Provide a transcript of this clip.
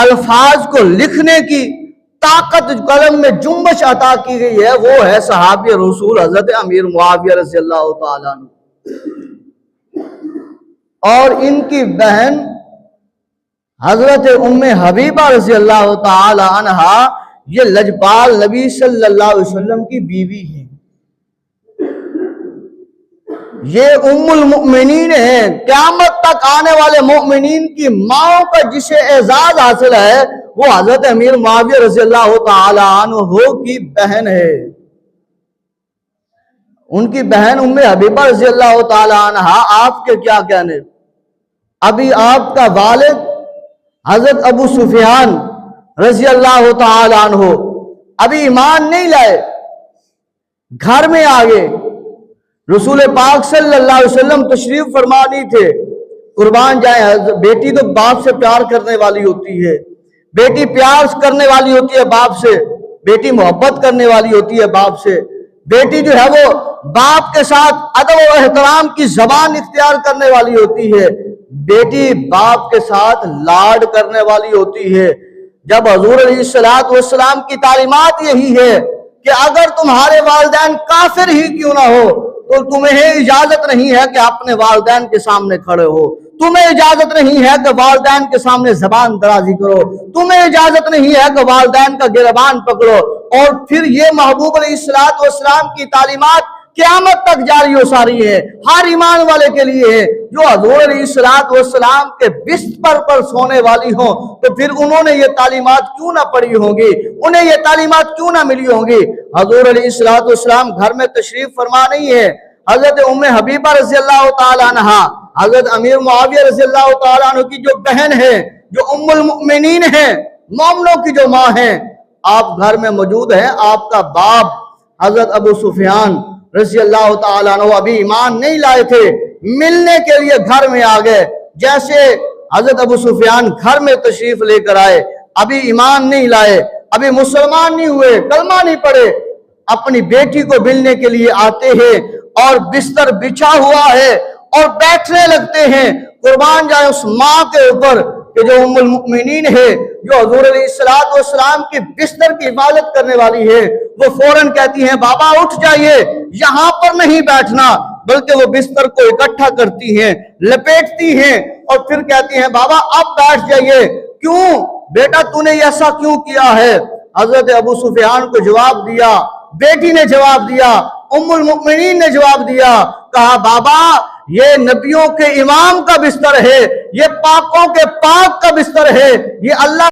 الفاظ کو لکھنے کی طاقت قلم میں جنبش عطا کی گئی ہے، وہ ہے صحابی رسول حضرت امیر معاویہ رضی اللہ تعالیٰ عنہ۔ اور ان کی بہن حضرت ام حبیبہ رضی اللہ تعالی عنہ یہ لجپال نبی صلی اللہ علیہ وسلم کی بیوی ہیں، یہ ام المؤمنین ہیں۔ قیامت تک آنے والے مؤمنین کی ماں کا جسے اعزاز حاصل ہے وہ حضرت امیر معاویہ رضی اللہ تعالی عنہ کی بہن ہے۔ ان کی بہن ام حبیبہ رضی اللہ تعالی عنہ آپ کے کیا کہنے، ابھی آپ کا والد حضرت ابو سفیان رضی اللہ تعالی عنہ ابھی ایمان نہیں لائے، گھر میں آگے رسول پاک صلی اللہ علیہ وسلم تشریف فرما نہیں تھے۔ قربان جائیں، بیٹی تو باپ سے پیار کرنے والی ہوتی ہے، بیٹی پیار کرنے والی ہوتی ہے باپ سے، بیٹی محبت کرنے والی ہوتی ہے باپ سے، بیٹی جو ہے وہ باپ کے ساتھ ادب و احترام کی زبان اختیار کرنے والی ہوتی ہے، بیٹی باپ کے ساتھ لاڈ کرنے والی ہوتی ہے۔ جب حضور علیہ السلام کی تعلیمات یہی ہے کہ اگر تمہارے والدین کافر ہی کیوں نہ ہو تو تمہیں اجازت نہیں ہے کہ اپنے والدین کے سامنے کھڑے ہو، تمہیں اجازت نہیں ہے کہ والدین کے سامنے زبان درازی کرو، تمہیں اجازت نہیں ہے کہ والدین کا گریبان پکڑو۔ اور پھر یہ محبوب علیہ السلام کی تعلیمات قیامت تک جاری و ساری ہے، ہر ایمان والے کے لیے ہے۔ جو حضور علیہ السلام کے بستر پر سونے والی ہوں تو پھر انہوں نے یہ تعلیمات کیوں نہ پڑھی ہوں گی، انہیں یہ تعلیمات کیوں نہ ملی ہوں گی۔ حضور علیہ السلام گھر میں تشریف فرما نہیں ہے، حضرت ام حبیبہ رضی اللہ تعالی عنہ حضرت امیر معاویہ رضی اللہ تعالی عنہ کی جو بہن ہے، جو ام المؤمنین ہیں، مومنوں کی جو ماں ہیں، آپ گھر میں موجود ہیں۔ آپ کا باپ حضرت ابو سفیان رضی اللہ تعالیٰ عنہ ابھی ایمان نہیں لائے تھے، ملنے کے لیے گھر میں آ گئے۔ جیسے حضرت ابو سفیان گھر میں تشریف لے کر آئے، ابھی ایمان نہیں لائے، ابھی مسلمان نہیں ہوئے، کلمہ نہیں پڑھے، اپنی بیٹی کو ملنے کے لیے آتے ہیں اور بستر بچھا ہوا ہے اور بیٹھنے لگتے ہیں۔ قربان جائے اس ماں کے اوپر کہ جو ام المؤمنین ہے، جو حضور علیہ السلام کی بستر کی حفاظت کرنے والی ہے، وہ فوراً کہتی ہیں بابا اٹھ جائیے، یہاں پر نہیں بیٹھنا، بلکہ وہ بستر کو اکٹھا کرتی ہیں، لپیٹتی ہیں اور پھر کہتی ہیں بابا اب بیٹھ جائیے۔ کیوں بیٹا تو نے ایسا کیوں کیا ہے؟ حضرت ابو سفیان کو جواب دیا، بیٹی نے جواب دیا، ام المؤمنین نے جواب دیا، کہا بابا یہ نبیوں کے امام کا بستر ہے، یہ پاکوں کے پاک کا بستر ہے، یہ اللہ